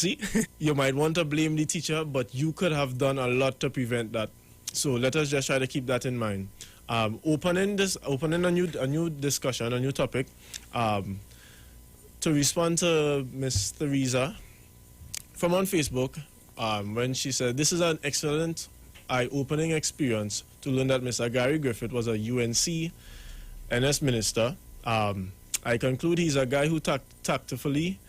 See, you might want to blame the teacher, but you could have done a lot to prevent that. So let us just try to keep that in mind. Opening a new discussion, a new topic. To respond to Miss Theresa from on Facebook, when she said this is an excellent eye-opening experience to learn that Mr. Gary Griffith was a UNC NS minister. I conclude he's a guy who tactfully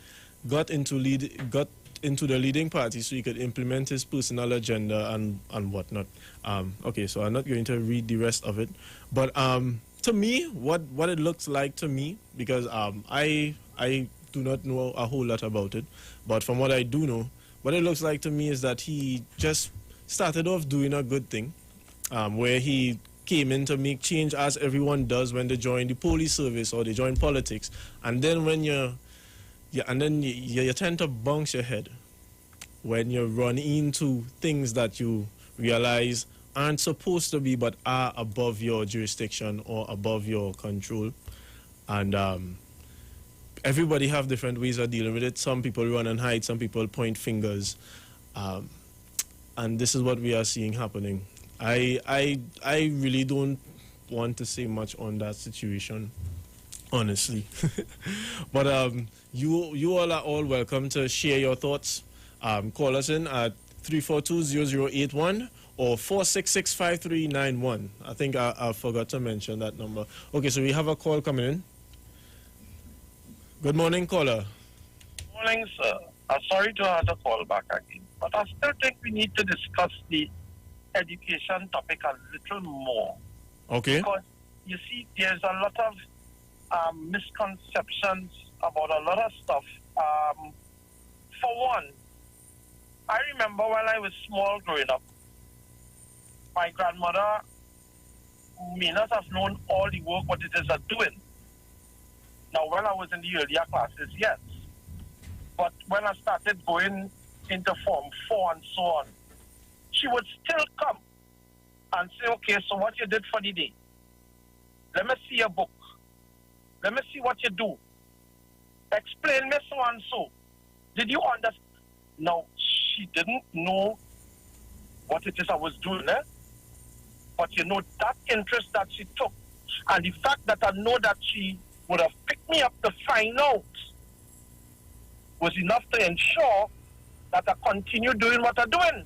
got into the leading party so he could implement his personal agenda and whatnot. Okay, so I'm not going to read the rest of it, but to me, what it looks like to me, because I do not know a whole lot about it, but from what I do know, what it looks like to me is that he just started off doing a good thing, where he came in to make change as everyone does when they join the police service or they join politics, and then when you tend to bounce your head when you run into things that you realize aren't supposed to be but are above your jurisdiction or above your control. And everybody have different ways of dealing with it. Some people run and hide, some people point fingers. And this is what we are seeing happening. I really don't want to say much on that situation, honestly. But you all are all welcome to share your thoughts. Call us in at 342-0081 or 466-5391. I think I forgot to mention that number. Okay, so we have a call coming in. Good morning, caller. Morning, sir. I'm sorry to have to call back again, but I still think we need to discuss the education topic a little more. Okay. Because, you see, there's a lot of misconceptions about a lot of stuff. For one, I remember when I was small growing up, my grandmother may not have known all the work what it is are doing. Now, when I was in the earlier classes, yes. But when I started going into Form 4 and so on, she would still come and say, okay, so what you did for the day? Let me see your book. Let me see what you do. Explain me so and so. Did you understand? Now, she didn't know what it is I was doing, eh? But you know, that interest that she took and the fact that I know that she would have picked me up to find out was enough to ensure that I continue doing what I'm doing.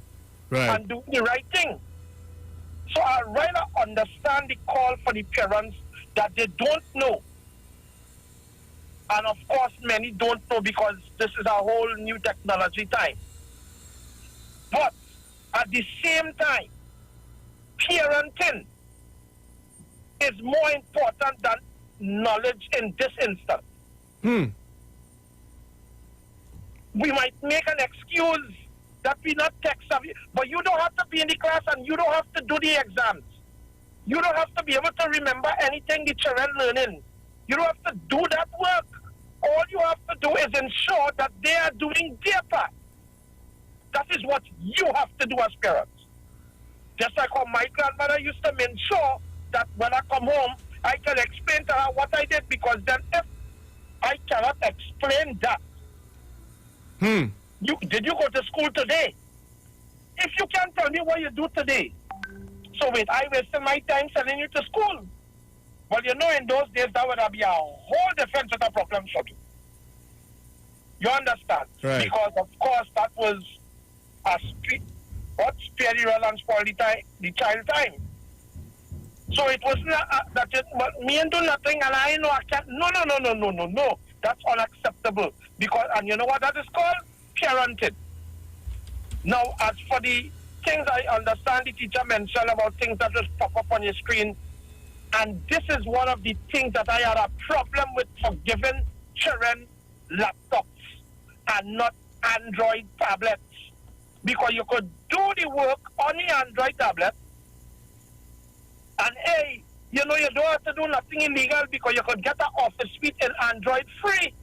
Right. And doing the right thing. So I rather understand the call for the parents that they don't know. And of course, many don't know because this is a whole new technology time. But at the same time, parenting is more important than knowledge in this instance. We might make an excuse that we not tech savvy, but you don't have to be in the class and you don't have to do the exams. You don't have to be able to remember anything the children learning. You don't have to do that work. All you have to do is ensure that they are doing their part. That is what you have to do as parents. Just like how my grandmother used to ensure that when I come home, I can explain to her what I did, because then if I cannot explain that, did you go to school today? If you can't tell me what you do today, so wait, I wasted my time sending you to school. Well, you know, in those days, that would be a whole different set of problems for you. You understand? Right. Because, of course, that was a spare the role and spoil the child time. So it was not that me and do nothing and I know I can't. No. That's unacceptable. Because, and you know what that is called? Parenting. Now, as for the things I understand, the teacher mentioned about things that just pop up on your screen. And this is one of the things that I had a problem with for giving children laptops and not Android tablets. Because you could do the work on the Android tablet and hey, you know, you don't have to do nothing illegal because you could get an Office Suite in Android free.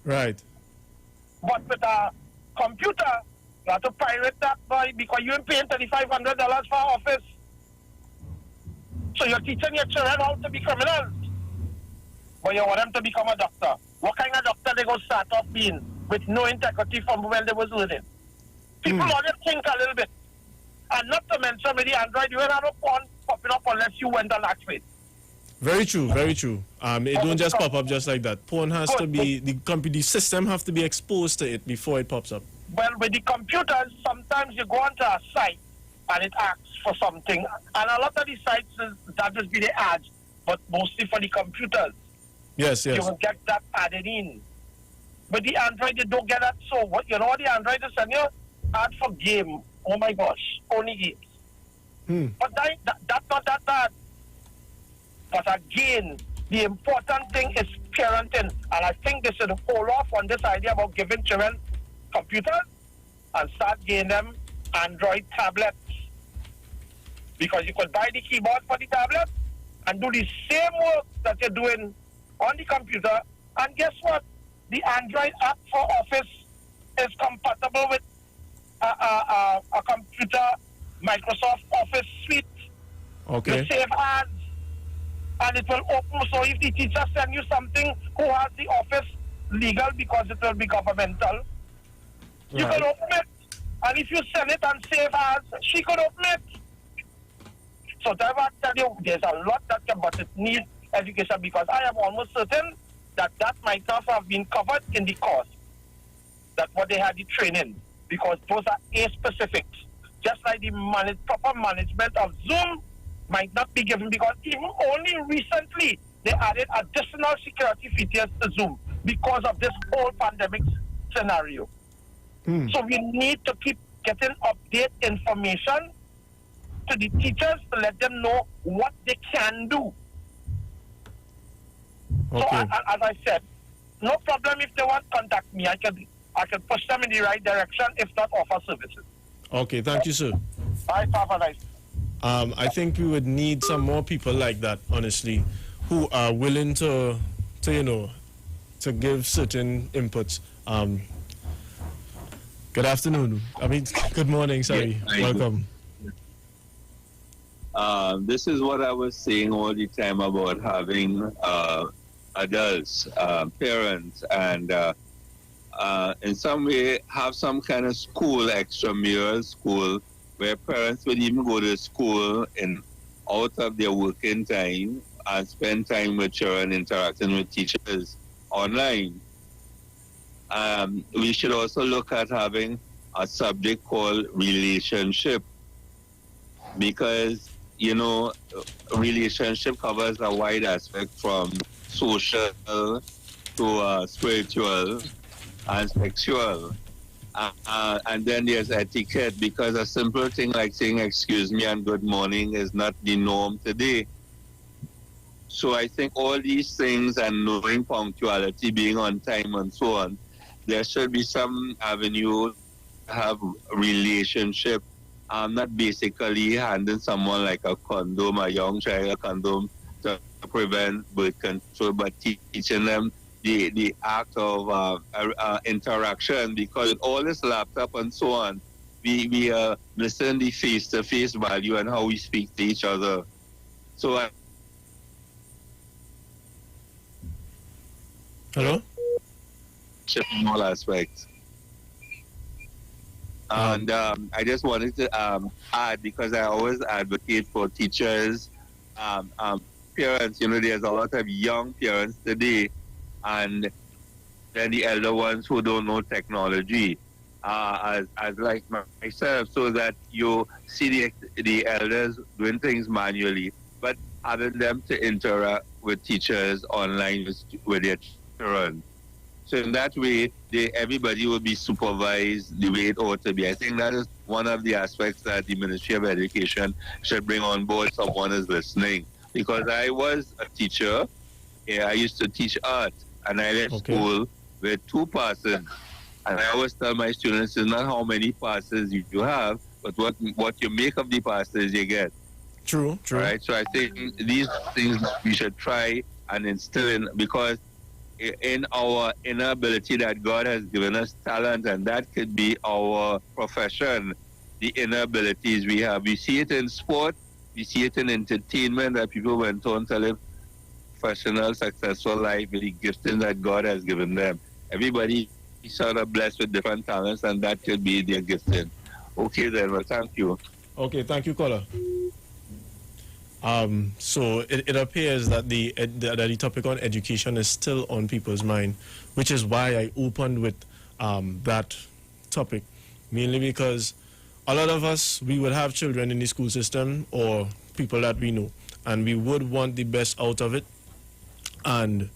Right. But with a computer, you have to pirate that boy because you ain't paying $3,500 for Office. So you're teaching your children how to be criminals. But you want them to become a doctor. What kind of doctor they going to start off being? with no integrity from when they was learning. People always think a little bit. And not to mention with the Android, you ain't have no phone popping up unless you went on that way. Very true, very true. It don't just pop up just like that. Porn has to be, the system have to be exposed to it before it pops up. Well, with the computers, sometimes you go onto a site and it asks for something. And a lot of the sites, that just be the ads, but mostly for the computers. Yes, yes. You will get that added in. But the Android, you don't get that. So, what you know what the Android is sending you? Ad for game. Oh my gosh, only games. But that's not that bad. But again, the important thing is parenting. And I think they should hold off on this idea about giving children computers and start giving them Android tablets. Because you could buy the keyboard for the tablet and do the same work that you're doing on the computer. And guess what? The Android app for Office is compatible with a computer, Microsoft Office suite. Okay. You save ads, and it will open. So if the teacher send you something who has the Office legal because it will be governmental, you can open it. And if you send it and save ads, she could open it. So I tell you, there's a lot that can, but it needs education, because I am almost certain that might not have been covered in the course. That's what they had the training, because those are A specifics. Just like the proper management of Zoom might not be given, because even only recently they added additional security features to Zoom because of this whole pandemic scenario. So we need to keep getting update information to the teachers to let them know what they can do. Okay. So as I said, no problem if they want to contact me. I can push them in the right direction, if not offer services. Okay, thank you, sir. Bye, have a nice. I think we would need some more people like that, honestly, who are willing to give certain inputs. Good afternoon. Good morning, sorry. Yeah, welcome. This is what I was saying all the time about having adults, parents, and in some way have some kind of school, extramural school, where parents would even go to school and out of their working time and spend time with children, interacting with teachers online. We should also look at having a subject called relationship, because relationship covers a wide aspect from social to spiritual and sexual. And then there's etiquette, because a simple thing like saying excuse me and good morning is not the norm today. So I think all these things, and knowing punctuality, being on time and so on, there should be some avenue to have relationship. Not basically handing someone like a condom, a young child a condom to prevent birth control, but teaching them the act of interaction, because with all this laptop and so on, we are missing the face-to-face value and how we speak to each other. So Hello? in all aspects. And I just wanted to add, because I always advocate for teachers, parents. There's a lot of young parents today, and then the elder ones who don't know technology, as like myself, so that you see the elders doing things manually, but having them to interact with teachers online with their children. So in that way, everybody will be supervised the way it ought to be. I think that is one of the aspects that the Ministry of Education should bring on board. Someone is listening. Because I was a teacher, I used to teach art, and I left school with 2 passes. And I always tell my students, it's not how many passes you have, but what you make of the passes you get. True. Right? So I think these things we should try and instill in, because in our inability that God has given us talent, and that could be our profession, the inabilities we have. We see it in sport, we see it in entertainment, that people went on to live professional, successful life with the gifting that God has given them. Everybody each other blessed with different talents, and that could be their gifting. Okay, then. Well, thank you. Okay, thank you, caller. So it appears that the topic on education is still on people's mind, which is why I opened with that topic, mainly because a lot of us, we would have children in the school system or people that we know, and we would want the best out of it, and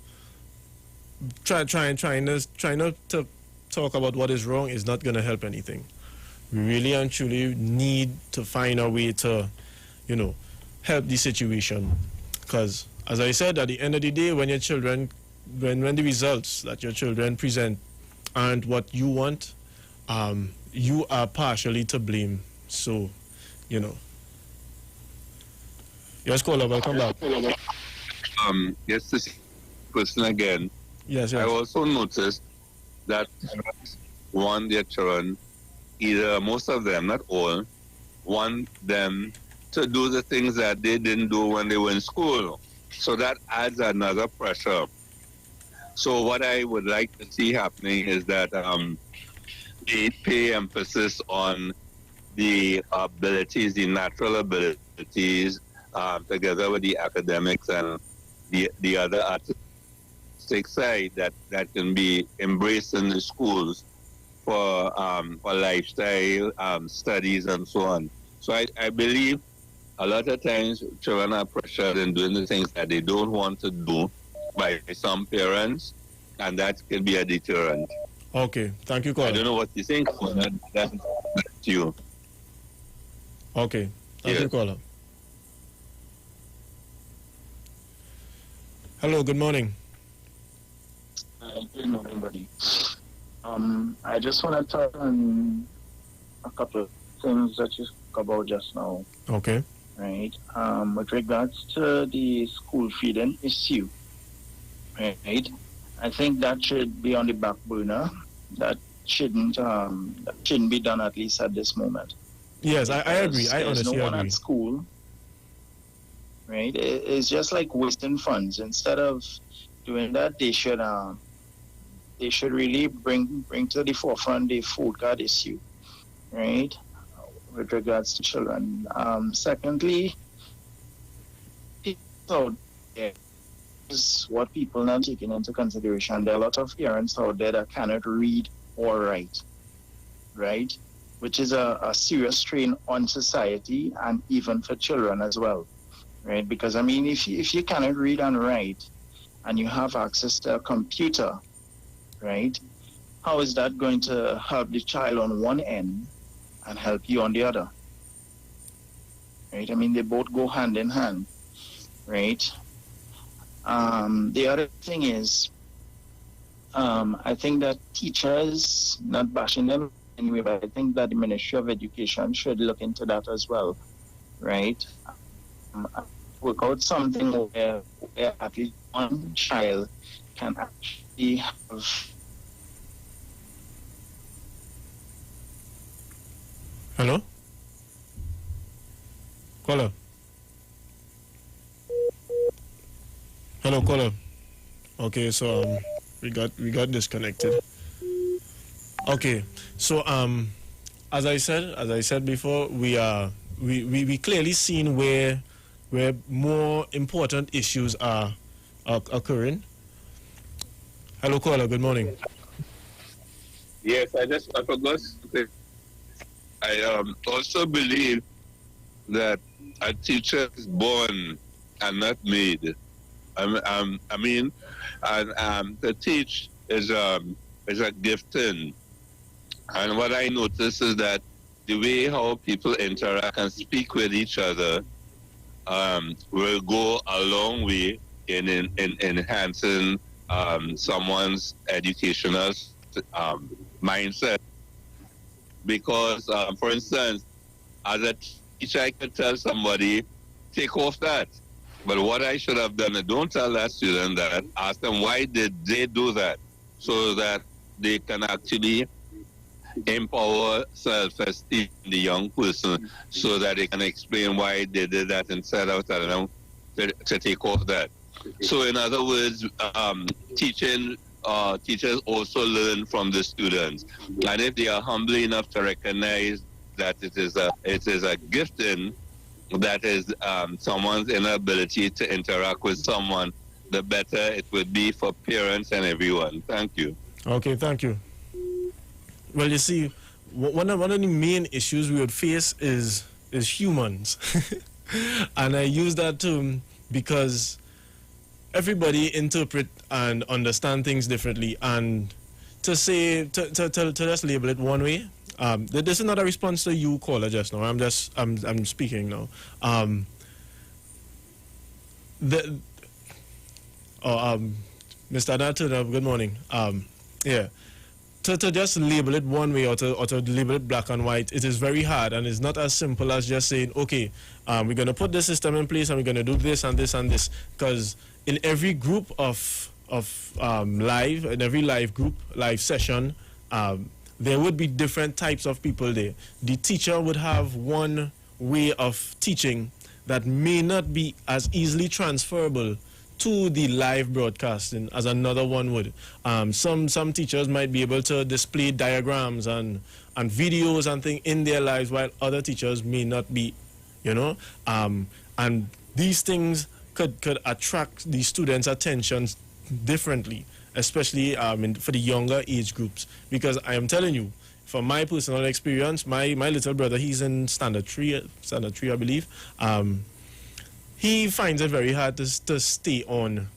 trying to talk about what is wrong is not going to help anything. We really and truly need to find a way to, help the situation. Because, as I said, at the end of the day, when your children, when the results that your children present aren't what you want, you are partially to blame. So, Yes, caller, welcome back. Yes, this question again. Yes. I also noticed that want their children, either most of them, not all, want them to do the things that they didn't do when they were in school. So that adds another pressure. So what I would like to see happening is that they pay emphasis on the abilities, the natural abilities, together with the academics and the other artistic side that can be embraced in the schools for lifestyle studies and so on. So I believe a lot of times children are pressured in doing the things that they don't want to do by some parents, and that can be a deterrent. Okay, thank you, caller. I don't know what you think, but that's you. Okay, thank you, caller. Hello, good morning. Good morning, buddy. I just want to touch on a couple of things that you spoke about just now. Okay. Right. With regards to the school feeding issue, right? I think that should be on the back burner. That shouldn't be done, at least at this moment. Yes, I agree. I honestly no one agree. At school, right? It's just like wasting funds. Instead of doing that, they should really bring to the forefront the food card issue, right? With regards to children. Secondly, so is what people not taking into consideration. There are a lot of parents out there that cannot read or write, right? Which is a serious strain on society and even for children as well, right? Because I mean, if you cannot read and write, and you have access to a computer, right? How is that going to help the child on one end and help you on the other? Right? I mean, they both go hand in hand, right? The other thing is, I think that teachers, not bashing them anyway, but I think that the Ministry of Education should look into that as well, right? Work out something where at least one child can actually have. Hello? Caller? Hello, caller. Okay, so we got disconnected. Okay, so as I said before, we clearly seen where more important issues are occurring. Hello, caller. Good morning. Yes, I forgot something. I also believe that a teacher is born and not made. I mean, to teach is a gifting. And what I notice is that the way how people interact and speak with each other will go a long way in enhancing someone's educational mindset. Because, for instance, as a teacher, I could tell somebody, take off that. But what I should have done is don't tell that student that. Ask them why did they do that, so that they can actually empower self-esteem in the young person, so that they can explain why they did that instead of telling them to take off that. So in other words, teaching teachers also learn from the students. And if they are humble enough to recognize that it is a gifting, that is someone's inability to interact with someone, the better it would be for parents and everyone. Thank you. Okay, thank you. Well, you see, one of the main issues we would face is humans. And I use that term because everybody interpret and understand things differently. And to just label it one way, this is not a response to you, caller, just now. I'm speaking now. Mr. Nathan, good morning. Yeah. To just label it one way or to label it black and white, it is very hard, and it's not as simple as just saying, okay, we're going to put this system in place and we're going to do this and this and this. Because in every group of in every live session, there would be different types of people there. The teacher would have one way of teaching that may not be as easily transferable to the live broadcasting as another one would. Some teachers might be able to display diagrams and videos and things in their lives, while other teachers may not be, and these things could attract the students' attention differently, especially for the younger age groups. Because I am telling you, from my personal experience, my little brother, he's in standard 3, I believe. He finds it very hard to stay on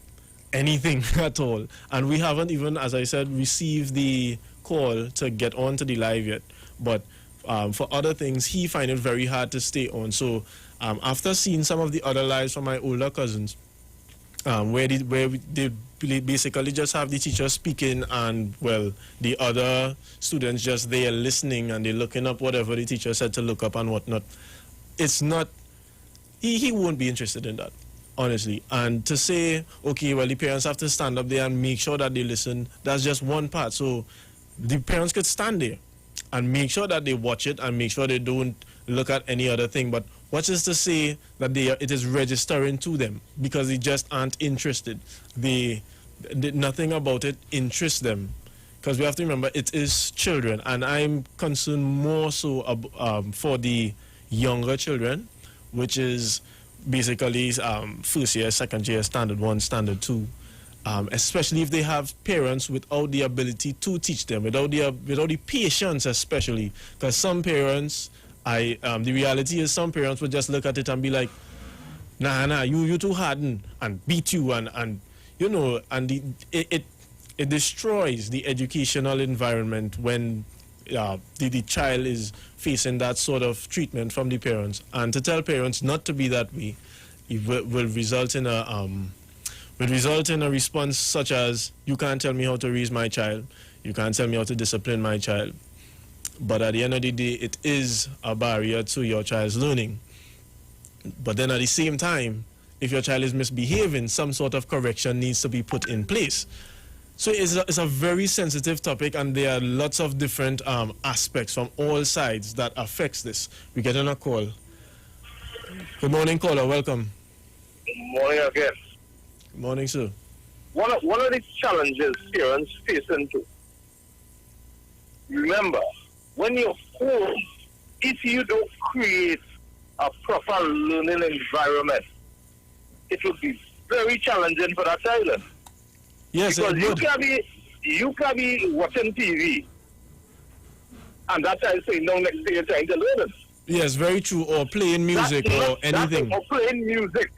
anything at all. And we haven't even, as I said, received the call to get on to the live yet. But for other things, he finds it very hard to stay on. So after seeing some of the other lives from my older cousins, where they basically just have the teacher speaking and, well, the other students just there listening and they're looking up whatever the teacher said to look up and whatnot, it's not... He won't be interested in that, honestly. And to say, okay, well, the parents have to stand up there and make sure that they listen, that's just one part. So the parents could stand there and make sure that they watch it and make sure they don't look at any other thing. But what is to say that it is registering to them because they just aren't interested? Nothing about it interests them. Because we have to remember, it is children. And I'm concerned more so for the younger children, which is basically first year, second year, standard 1, standard 2, especially if they have parents without the ability to teach them, without the patience especially. Because some parents, the reality is some parents would just look at it and be like, nah, you too hardened, and beat you, and it destroys the educational environment when the child is facing that sort of treatment from the parents. And to tell parents not to be that way, it will result in a response such as, you can't tell me how to raise my child, you can't tell me how to discipline my child. But at the end of the day, it is a barrier to your child's learning. But then at the same time, if your child is misbehaving, some sort of correction needs to be put in place. So it's a very sensitive topic, and there are lots of different aspects from all sides that affects this. We get on a call. Good morning, caller. Welcome. Good morning again. Good morning, sir. One of the challenges parents face into, remember, when you're home, if you don't create a proper learning environment, it will be very challenging for that child. Yes, because you can be watching TV, and that child saying down next to you trying to learn it. Yes, very true. Or playing music or anything. Or playing music.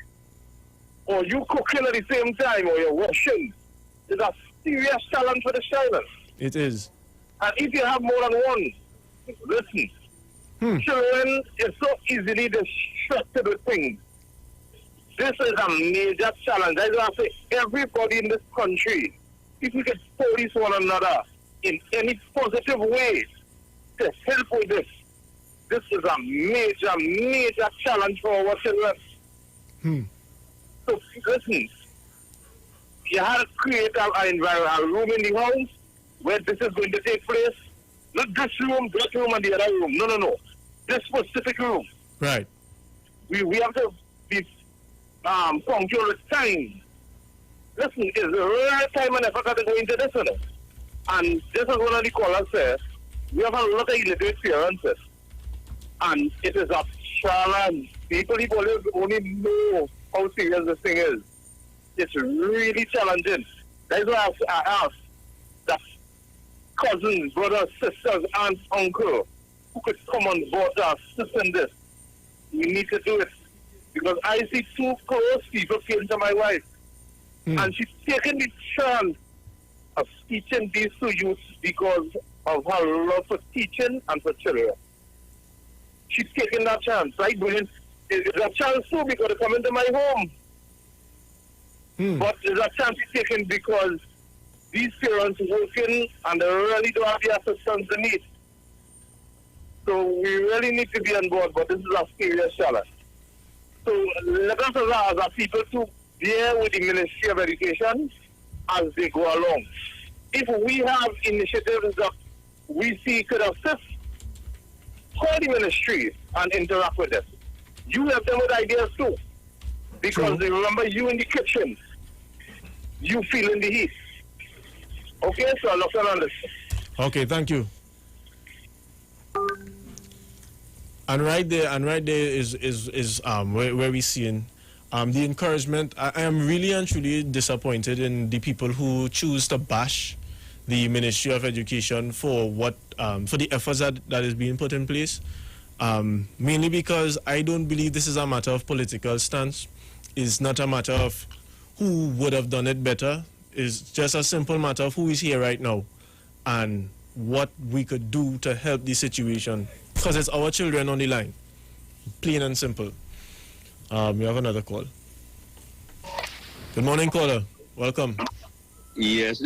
Or you cooking at the same time, or you're washing. It's a serious challenge for the child. It is. And if you have more than one, listen. Children is so easily distracted with things. This is a major challenge. I want to say everybody in this country, if we could police one another in any positive way to help with this, this is a major, major challenge for our children. So listen, you have to create an environment, a room in the house where this is going to take place. Not this room, that room, and the other room. No. This specific room. Right. We have to be punctual with time. listen, it's a real time and effort to go into this, you know. And just as one of the callers said, we have a lot of illiterate parents. And it is a challenge. People only know how serious this thing is. It's really challenging. That's why I ask that cousins, brothers, sisters, aunts, uncle, who could come on board to assist in this. We need to do it. Because I see two close people came to my wife. And she's taking the chance of teaching these two youths because of her love for teaching and for children. She's taking that chance, right? It's a chance too because they come into my home. But there's a chance she's taking because these parents are working and they really don't have the assistance they need. So we really need to be on board, but this is a serious challenge. So let us as a people to bear with the Ministry of Education as they go along. If we have initiatives that we see could assist, call the ministry and interact with them. You help them with ideas too. Because they remember you in the kitchen, you feeling the heat. Okay, so I'll look on this. Okay, thank you. And right there is where we seeing the encouragement. I am really and truly disappointed in the people who choose to bash the Ministry of Education for for the efforts that is being put in place. Mainly because I don't believe this is a matter of political stance. It's not a matter of who would have done it better. It's just a simple matter of who is here right now and what we could do to help the situation. Because it's our children on the line. Plain and simple. We have another call. Good morning, caller. Welcome. Yes,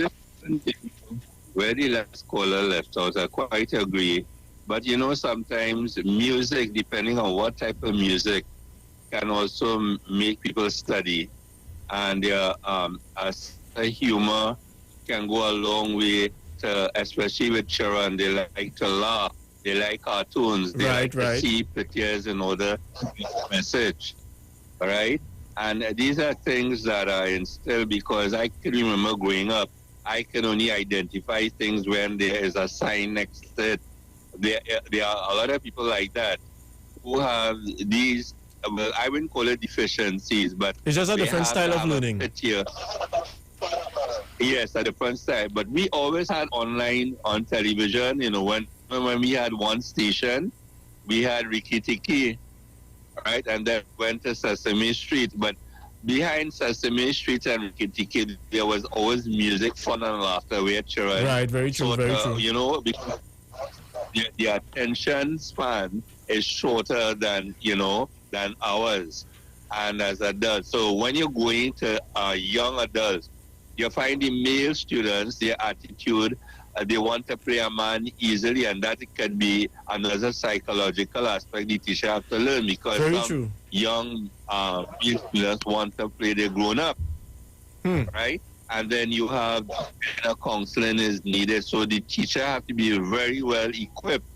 where the last caller left out, I quite agree. But you know, sometimes music, depending on what type of music, can also make people study. And as a humor can go a long way, especially with children. They like to laugh. They like cartoons. They like to see pictures in order to get a message. All right? And these are things that are instilled because I can remember growing up, I can only identify things when there is a sign next to it. There are a lot of people like that who have these, well, I wouldn't call it deficiencies, but it's just a different style of learning. Yes, a different style. But we always had online on television, you know, when we had one station, we had Rikki Tikki, right? And then went to Sesame Street. But behind Sesame Street and Rikki Tikki, there was always music, fun, and laughter with children. Right, very true, very true. You know, because the attention span is shorter than, you know, than ours. And as adults. So when you're going to young adults, you find the male students, their attitude, they want to play a man easily, and that can be another psychological aspect the teacher have to learn because some young male students want to play the grown-up, right? And then you have counseling is needed, so the teacher have to be very well equipped.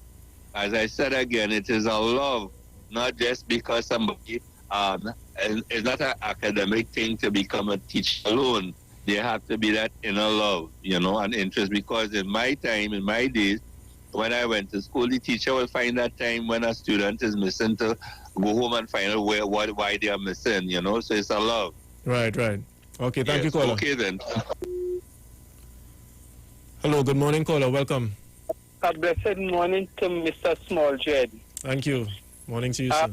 As I said again, it is a love, not just because somebody, it's not an academic thing to become a teacher alone. There have to be that inner love, you know, and interest. Because in my time, in my days, when I went to school, the teacher will find that time when a student is missing to go home and find out why they are missing, you know. So it's a love. Right. Okay, thank you, caller. Okay, then. Hello, good morning, caller. Welcome. A blessed morning to Mr. Small Jed. Thank you. Morning to you, sir.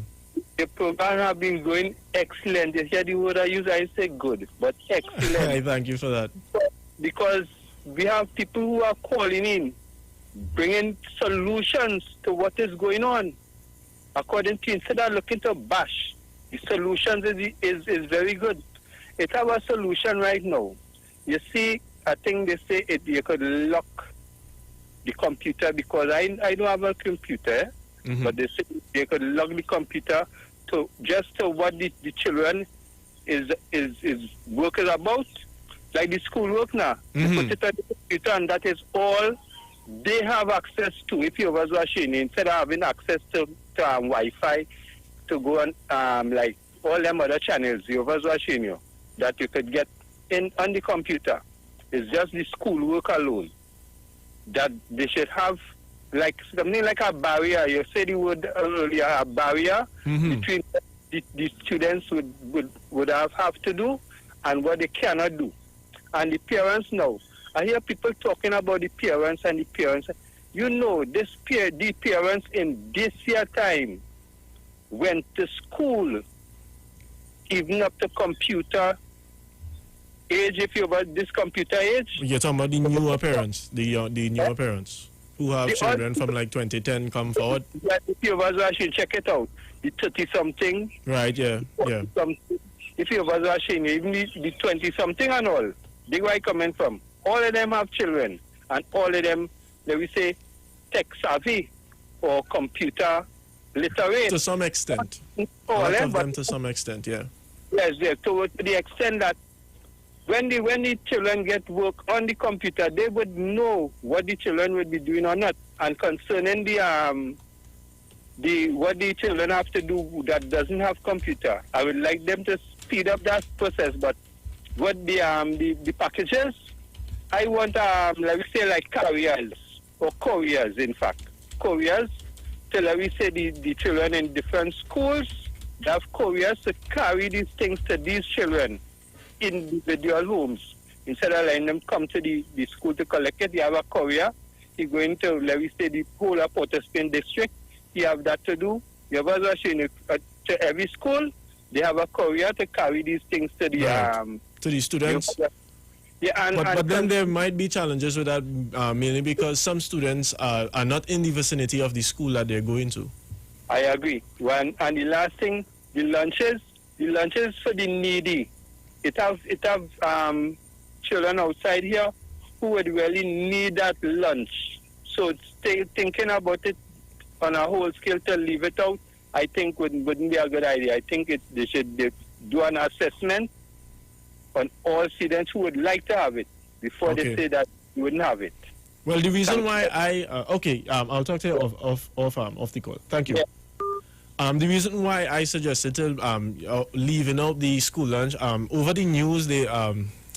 The program has been going excellent. You hear the word I use, I say good, but excellent. I thank you for that. Because we have people who are calling in, bringing solutions to what is going on. According to, instead of looking to bash, the solutions is very good. It have a solution right now. You see, I think they say you could lock the computer because I don't have a computer. But they say they could log the computer to just to what the children is work is about, like the school work now. They put it on the computer and that is all they have access to. If you was watching, instead of having access to Wi-Fi to go on like all them other channels you was watching that you could get on the computer. It's just the schoolwork alone. That they should have like something like a barrier. You said the word earlier, a barrier between the students would have to do and what they cannot do. And the parents now. I hear people talking about the parents and the parents. You know, the parents in this year time went to school, even up to computer age, if you're about this computer age. You're talking about the newer parents, the newer parents who have children from like 2010 come forward. Yeah, if you should check it out. The 30-something. Right, yeah. If you was watching, even the 20-something and all, they where I coming from. All of them have children, and all of them, let me say, tech savvy or computer literate. To some extent. All of them to some extent, yeah. Yes, to the extent that when the children get work on the computer, they would know what the children would be doing or not. And concerning what the children have to do that doesn't have computer, I would like them to speed up that process. But what the packages, I want let me say like couriers or couriers, in fact, couriers. So let me say the children in different schools, they have couriers to carry these things to these children in individual homes. Instead of letting them come to the school to collect it, you have a courier. You're going to, let me say, the whole of Port-au-Spain district. You have that to do. You have also to every school, they have a courier to carry these things to the students. Yeah, but then there might be challenges with that, mainly because some students are not in the vicinity of the school that they're going to. I agree. And the last thing, the lunches for the needy. It have children outside here who would really need that lunch. So thinking about it on a whole scale to leave it out, I think wouldn't be a good idea. I think they should do an assessment on all students who would like to have it before they say that you wouldn't have it. Well, the reason why I'll talk to you off the call. Thank you. Yeah. The reason why I suggested to leaving out the school lunch over the news,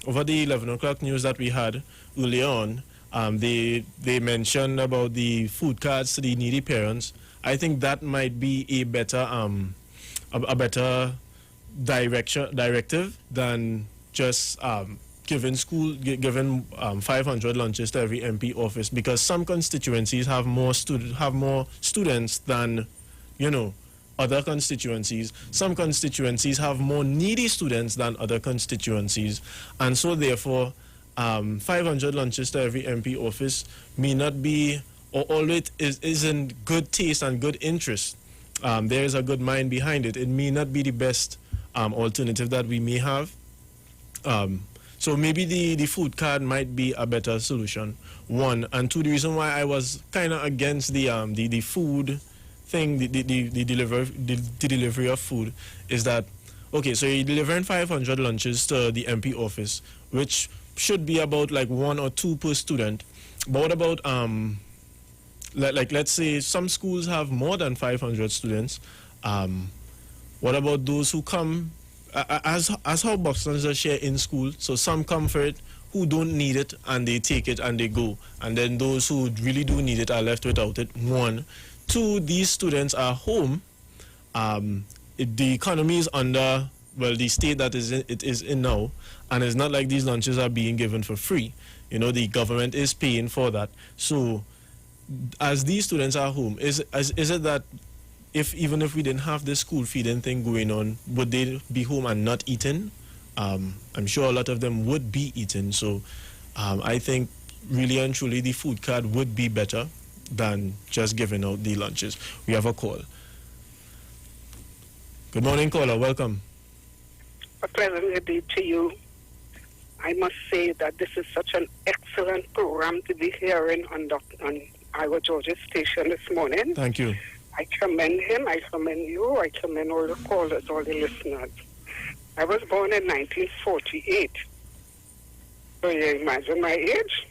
over the 11 o'clock news that we had earlier on, they mentioned about the food cards to the needy parents. I think that might be a better directive than just giving 500 lunches to every MP office, because some constituencies have more students than other constituencies. Some constituencies have more needy students than other constituencies, and so therefore 500 lunches to every MP office may not be, or it is in good taste and good interest. There is a good mind behind it. It may not be the best alternative that we may have. So maybe the food card might be a better solution, one. And two, the reason why I was kind of against the food thing, the delivery of food, is that, okay, so you're delivering 500 lunches to the MP office, which should be about like 1 or 2 per student. But what about like let's say some schools have more than 500 students. What about those who come as how Boston's are share in school? So some come for it who don't need it and they take it and they go, and then those who really do need it are left without it. 1, 2, these students are home. The economy is under, well, the state that it is in now, and it's not like these lunches are being given for free. The government is paying for that. So as these students are home, is it that even if we didn't have this school feeding thing going on, would they be home and not eating? I'm sure a lot of them would be eating. So I think really and truly the food card would be better than just giving out the lunches. We have a call. Good morning, caller. Welcome. A pleasant day to you. I must say that this is such an excellent program to be hearing on Iowa Georgia station this morning. Thank you. I commend him, I commend you, I commend all the callers, all the listeners. I was born in 1948. So you imagine my age?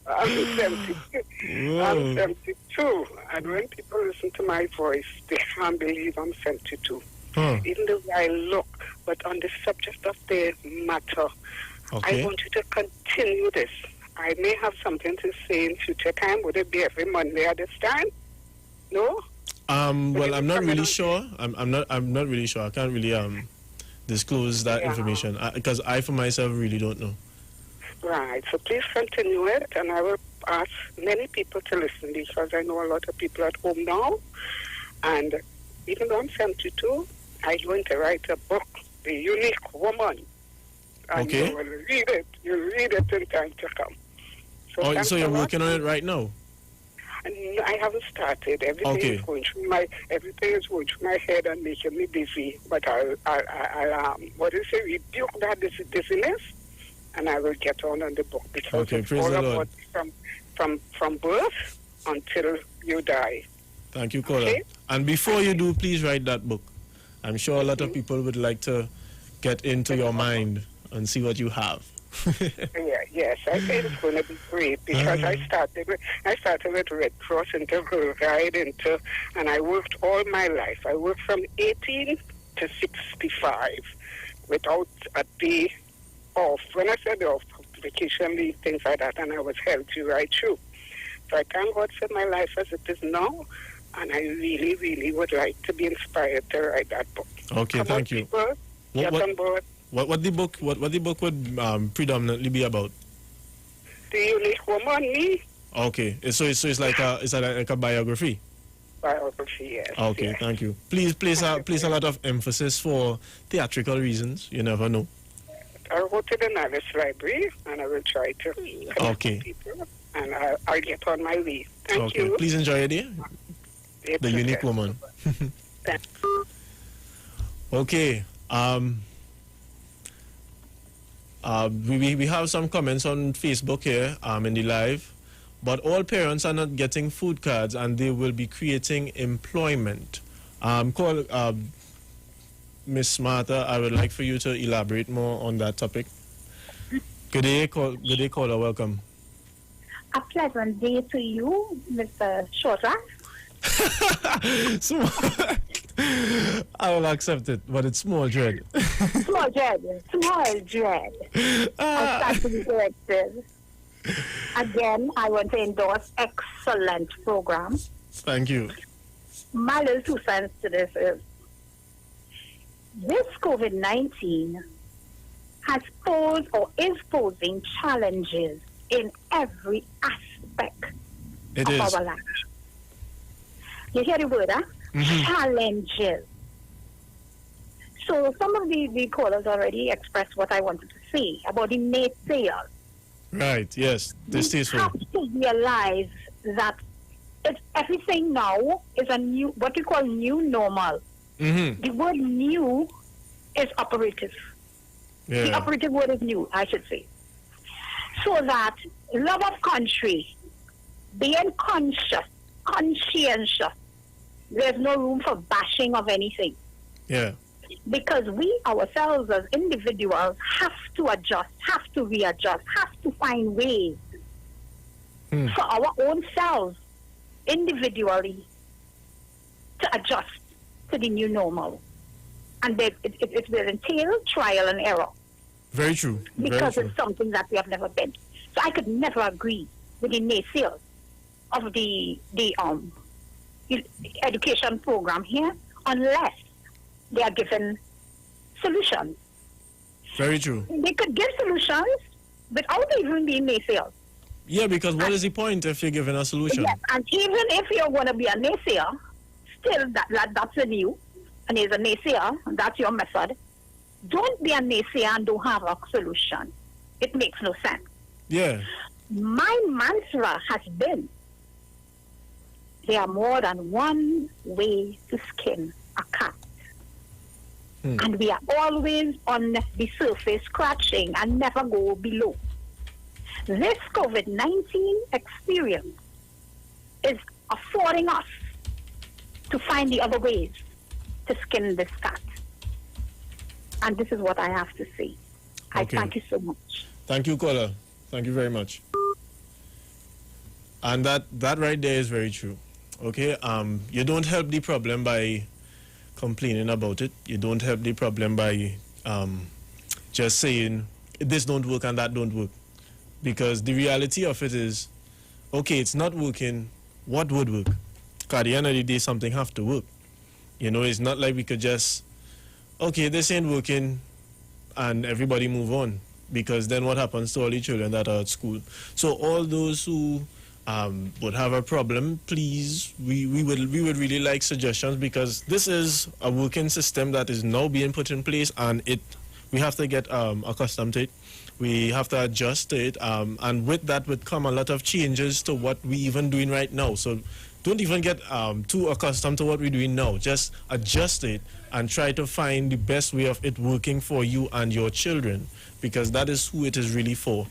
I'm 72. And when people listen to my voice, they can't believe I'm 72. even the way I look. But on the subject of the matter, Okay. I want you to continue this. I may have something to say in future time. Would it be every Monday at this time? No? Well, I'm not really sure. I'm not really sure. I can't really disclose that information because I for myself really don't know. Right. So please continue it, and I will ask many people to listen because I know a lot of people at home now. And even though I'm 72, I'm going to write a book, The Unique Woman. And Okay. you will read it. You'll read it in time to come. So you're thanks a lot. working on it right now? And I haven't started. Everything Okay. is going through my head and making me busy. But I'll rebuke that dizziness, and I will get on the book because Okay, it's praise all the about Lord. from birth until you die. Thank you, Cora. Okay. And before you do, please write that book. I'm sure a lot of people would like to get into your mind and see what you have. Yes, I think it's going to be great because I started with Red Cross into Girl Guide and I worked all my life. I worked from 18 to 65 without a day off. When I said off, vacation leave, things like that, and I was healthy right through. So I thank God for my life as it is now, and I really, really would like to be inspired to write that book. Okay, Come thank on, you. people, get on board. What the book would predominantly be about? The Unique Woman, me. Okay, so it's like a biography. Biography, yes. Okay, yes. thank you. Please place a lot of emphasis for theatrical reasons. You never know. I'll go to the Navis Library and I will try to connect Okay. with people, and I'll get on my way. Thank Okay, you. please enjoy your day. It's The Unique okay. Woman. Thanks. Okay. We have some comments on Facebook here in the live, but all parents are not getting food cards and they will be creating employment. Miss Martha, I would like for you to elaborate more on that topic. Good day, caller. Welcome. A pleasant day to you, Mr. Shorter. So, I will accept it, but it's small dread. Small dread. Small dread. I start to be corrected. Again, I want to endorse excellent program. Thank you. My little 2 cents to this is this COVID-19 has posed or is posing challenges in every aspect It of is. our life. You hear the word, huh? Challenges. So some of the callers already expressed what I wanted to say about the naysayers. Right, yes. Distasteful. We have to realize that everything now is a new, what we call new normal. The word new is operative. The Yeah. operative word is new, I should say. So that love of country, being conscientious, there's no room for bashing of anything. Yeah. Because we ourselves as individuals have to adjust, have to readjust, have to find ways for our own selves individually to adjust to the new normal. And it will entail trial and error Very true. Very because true. it's something that we have never been. So I could never agree with the naysayers of the education program here unless they are given solutions. Very true. They could give solutions without even being naysayers. Yeah, because what is the point if you're given a solution? Yes, and even if you're going to be a naysayer, still that's a new, and is a naysayer, and that's your method. Don't be a naysayer and don't have a solution. It makes no sense. Yeah. My mantra has been, there are more than one way to skin a cat. And we are always on the surface scratching and never go below. This COVID-19 experience is affording us to find the other ways to skin this cat. And this is what I have to say. I Okay. thank you so much. Thank you, caller. Thank you very much. And that right there is very true. Okay. You don't help the problem by complaining about it. You don't help the problem by just saying this don't work and that don't work. Because the reality of it is, okay, it's not working, what would work? Because at the end of the day, something have to work. You know, it's not like we could just, okay, this ain't working and everybody move on. Because then what happens to all the children that are at school? So all those who would have a problem, please, we would really like suggestions, because this is a working system that is now being put in place, and we have to get accustomed to it. We have to adjust to it, and with that would come a lot of changes to what we even doing right now. So don't even get too accustomed to what we're doing now. Just adjust it and try to find the best way of it working for you and your children, because that is who it is really for.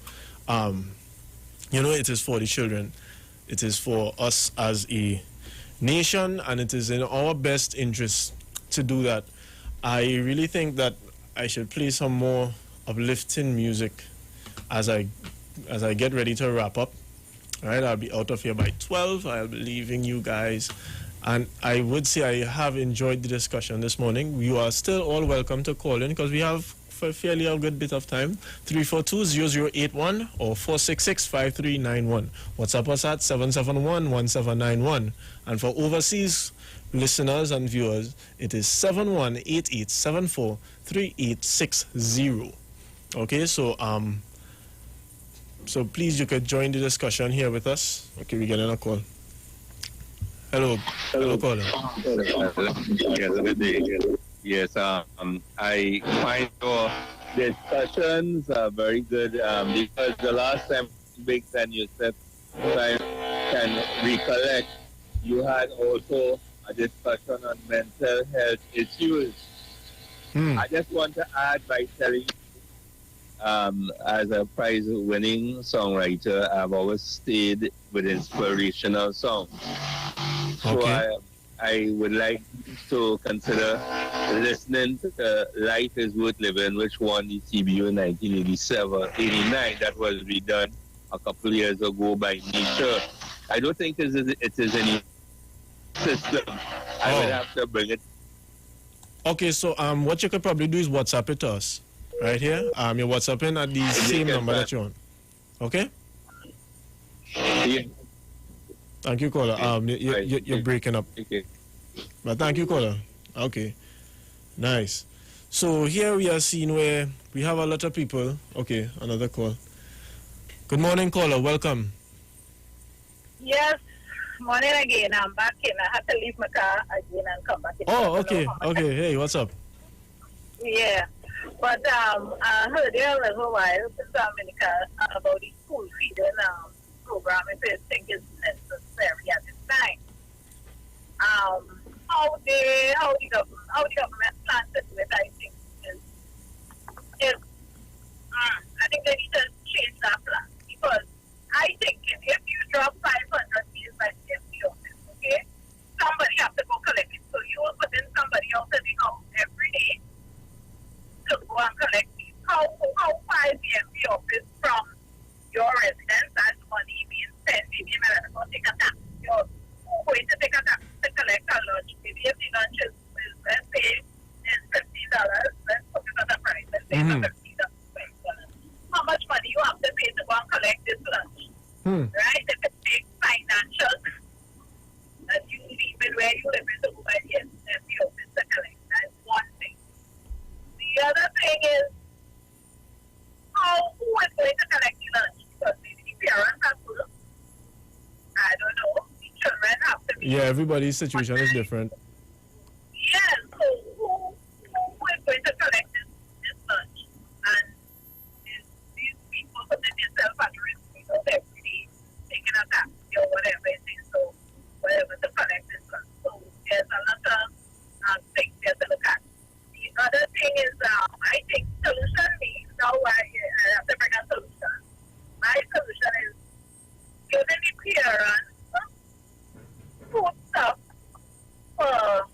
You know, it is for the children. It is for us as a nation, and it is in our best interest to do that. I really think that I should play some more uplifting music as I get ready to wrap up. All right, I'll be out of here by 12. I'll be leaving you guys. And I would say I have enjoyed the discussion this morning. You are still all welcome to call in, because we have for fairly a good bit of time. 342-0081 or 466-5391. WhatsApp us at 771-1791. And for overseas listeners and viewers, it is 7188743860. Okay, so please, you could join the discussion here with us. Okay, we're getting a call. Hello caller. Yes, I find your discussions are very good, because the last time, Big Ten, you said, I can recollect, you had also a discussion on mental health issues. I just want to add by telling you, as a prize-winning songwriter, I've always stayed with inspirational songs. So Okay. I would like to consider listening to Life is Worth Living, which won the CBU in 1989. That was redone a couple of years ago by Nature. I don't think it is any system. I would have to bring it. Okay, so what you could probably do is WhatsApp it to us right here. You're WhatsApping at the same number that you're on. Okay? Yeah. Thank you, caller. You're breaking up. Okay. But thank you, caller. Okay. Nice. So here we are seeing where we have a lot of people. Okay, another call. Good morning, caller. Welcome. Yes, morning again. I'm back in. I had to leave my car again and come back in. Oh, okay. Okay. Hey, what's up? Yeah. But I heard you a little while since I'm in the car about the school feeding program, if you think it's necessary at this time. How the government plans to do it, I think is I think they need to change that plan, because I think if you drop 500 meals by the FD office, okay, somebody have to go collect it. So you will put in somebody else in the house every day to go and collect these. How far is the FD office from your residence? That's money being spent. Maybe you're going to take a taxi. You're going to take a taxi to collect a lunch. Maybe if the lunch is let's say, is $50, let's put it at the price. Let's say $50. How much money you have to pay to go and collect this lunch? Right? If it takes financial, that you leave it where you live in the mobile, yes, FD office to collect. That's one thing. The other thing is, who is going to collect the lunch? Because maybe the parents have to look. I don't know. The children have to be. Yeah, everybody's situation is different. Yes, so who is going to collect this lunch? And these people putting themselves at risk, every day, taking a taxi or whatever it is, so whatever to collect this lunch. So there's a lot of things there to look at. The other thing is, I think solution means, now I have to bring a solution. My solution is giving the parents food stuff for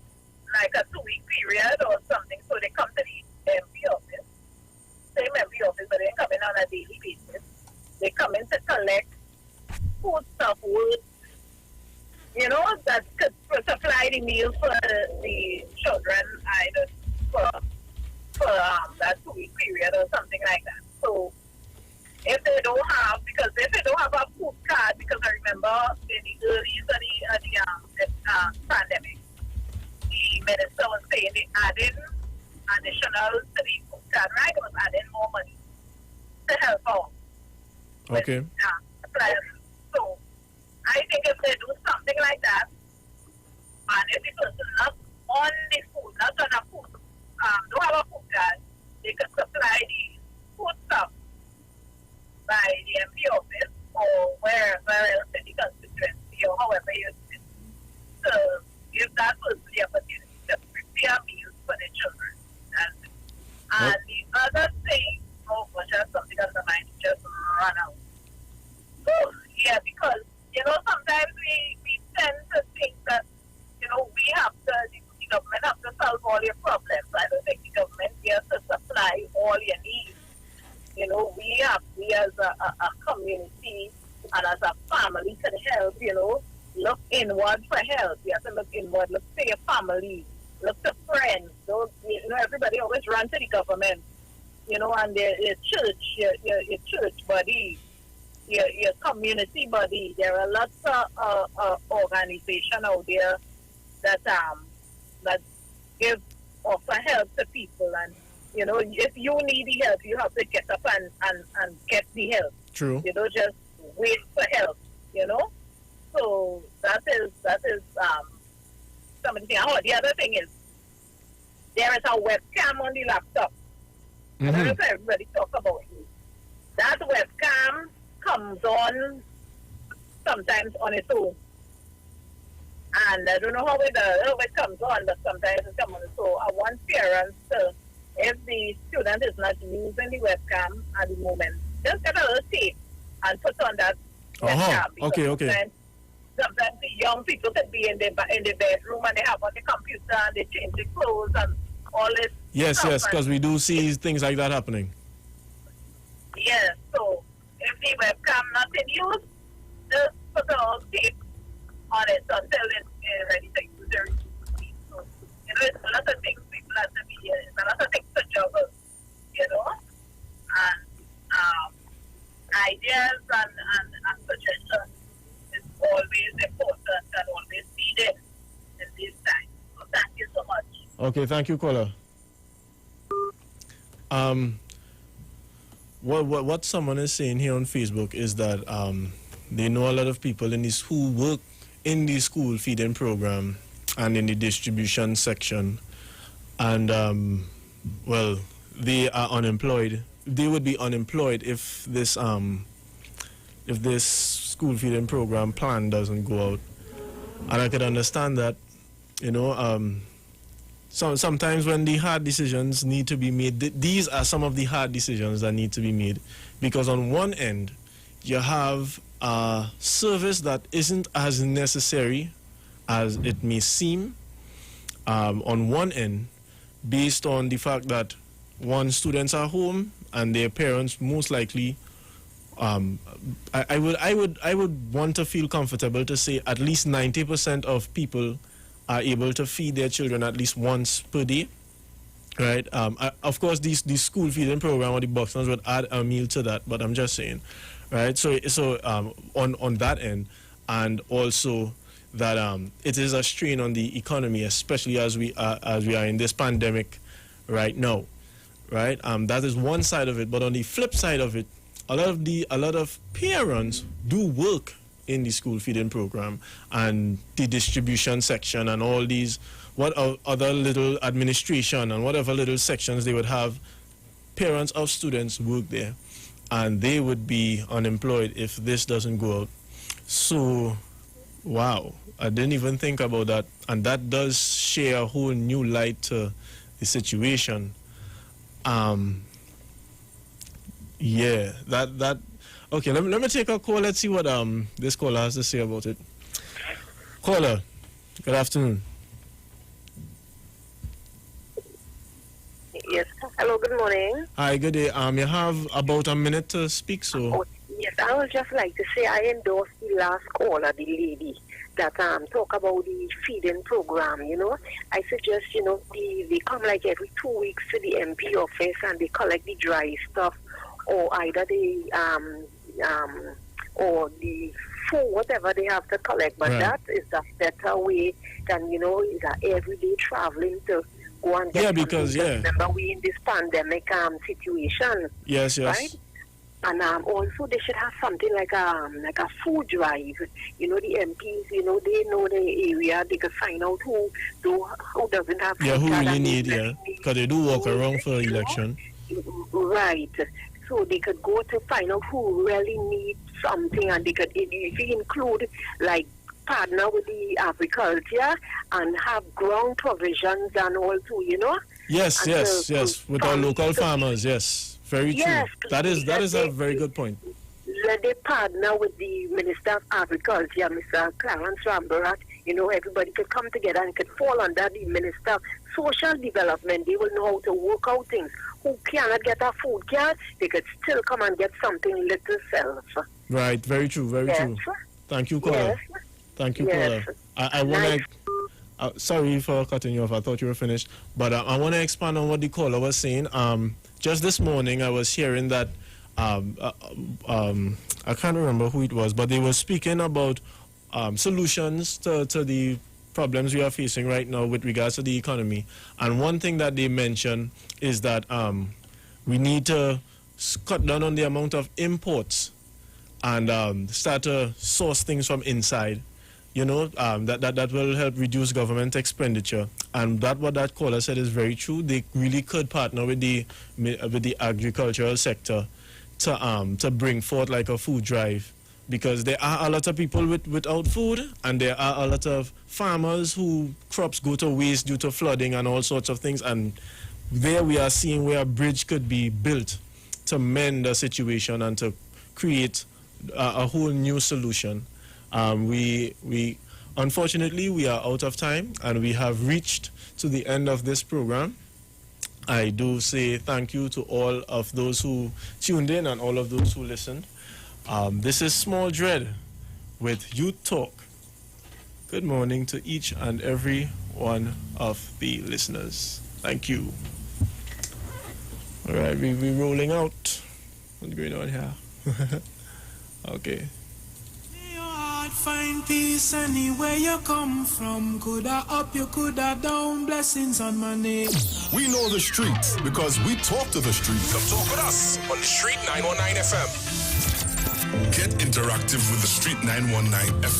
like a 2-week period or something, so they come to the MP office, same MP office, but they come in on a daily basis. They come in to collect food stuff, that could supply the meals for the children either for that 2-week period or something like that. So if they don't have, because if they don't have a food card, because I remember in the early of the pandemic, the minister was saying they added additional to the food card, right? It was adding more money to help out. Okay. So I think if they do something like that, and if the person not on the food, not on a food, don't have a food card, they could supply the food stuff by the MP office or wherever else in the constituency or however you do it. So give that person the opportunity to prepare meals for the children. And the other thing, oh gosh, I have something on my mind, just run out. So, yeah, because, sometimes we tend to think that, we have to, the government have to solve all your problems. I don't think the government has to supply all your needs. We as a community and as a family can help, look inward for help. You have to look inward, look to your family, look to friends. Everybody always run to the government, and your church, your church body, your community body. There are lots of organizations out there that offer help to people, and if you need the help, you have to get up and get the help. True. You don't just wait for help. So that is something. Oh, the other thing is there is a webcam on the laptop. I don't know if everybody talk about it. That webcam comes on sometimes on its own. And I don't know how it comes on, but sometimes it comes on. So I want parents to, if the student is not using the webcam at the moment, just get a little tape and put on that webcam. Okay. Sometimes the young people could be in the bedroom and they have on the computer and they change the clothes and all this. Yes, because we do see things like that happening. Yes, so if the webcam not in use, just put a little tape on it until it's ready to use it. So, it's a lot of things people have to be, it's a lot of things to juggle, and ideas and suggestions is always important and always needed in this time. So thank you so much. Okay, thank you, caller. What someone is saying here on Facebook is that they know a lot of people in this who work in the school feeding program and in the distribution section, and they are unemployed. They would be unemployed if this school feeding program plan doesn't go out. And I could understand that, sometimes when the hard decisions need to be made, these are some of the hard decisions that need to be made. Because on one end, you have a service that isn't as necessary as it may seem on one end, based on the fact that students are home and their parents most likely, I would want to feel comfortable to say at least 90% of people are able to feed their children at least once per day, right? Of course, these school feeding program or the Buxtons would add a meal to that, but I'm just saying, right? So on that end, and also that it is a strain on the economy, especially as we are in this pandemic right now, right? That is one side of it, but on the flip side of it, a lot of parents do work in the school feeding program and the distribution section and all these other little administration and whatever little sections they would have. Parents of students work there, and they would be unemployed if this doesn't go out. So, wow, I didn't even think about that, and that does share a whole new light to the situation. Yeah, that. Okay, let me take a call. Let's see what this caller has to say about it. Caller, good afternoon. Yes. Hello, good morning. Hi, good day. You have about a minute to speak, so. Yes, I would just like to say I endorse the last caller, the lady, that talk about the feeding program, you know. I suggest, you know, they come like every 2 weeks to the MP office and they collect the dry stuff, or either they or the food, whatever they have to collect. But that is a better way than, you know, everyday traveling to go and get. Yeah, because remember, we in this pandemic situation. Yes. Right. And also they should have something like a food drive. You know, the MPs, you know, they know the area. They can find out who doesn't have food. Yeah, who really need, because they do walk around for election. Right. So they could go to find out who really needs something, and they could include, like, partner with the agriculture and have ground provisions and all too, you know. Yes, with our local farmers, yes. Very true. Yes, that is a very good point. Let they partner with the Minister of Agriculture, Mr. Clarence Rambarat. You know, everybody could come together and could fall under the Minister of Social Development. They will know how to work out things. Who cannot get a food card, they could still come and get something little self. Right, very true, very true. Thank you, caller. Yes. Thank you, caller. I want to... sorry for cutting you off. I thought you were finished. But I want to expand on what the caller was saying. Just this morning, I was hearing that, I can't remember who it was, but they were speaking about solutions to the problems we are facing right now with regards to the economy. And one thing that they mentioned is that we need to cut down on the amount of imports and start to source things from inside. You know, that will help reduce government expenditure. And what that caller said is very true. They really could partner with the agricultural sector to bring forth like a food drive, because there are a lot of people without food, and there are a lot of farmers who crops go to waste due to flooding and all sorts of things. And there we are seeing where a bridge could be built to mend the situation and to create a whole new solution. Unfortunately, we are out of time, and we have reached to the end of this program. I do say thank you to all of those who tuned in and all of those who listened. This is Small Dread with Youth Talk. Good morning to each and every one of the listeners. Thank you. All right, we're rolling out. What's going on here? Okay. Find peace anywhere you come from. Coulda up, you coulda down. Blessings on my name. We know the streets because we talk to the streets. Come talk with us on the Street 919 FM. Get interactive with the Street 919 FM.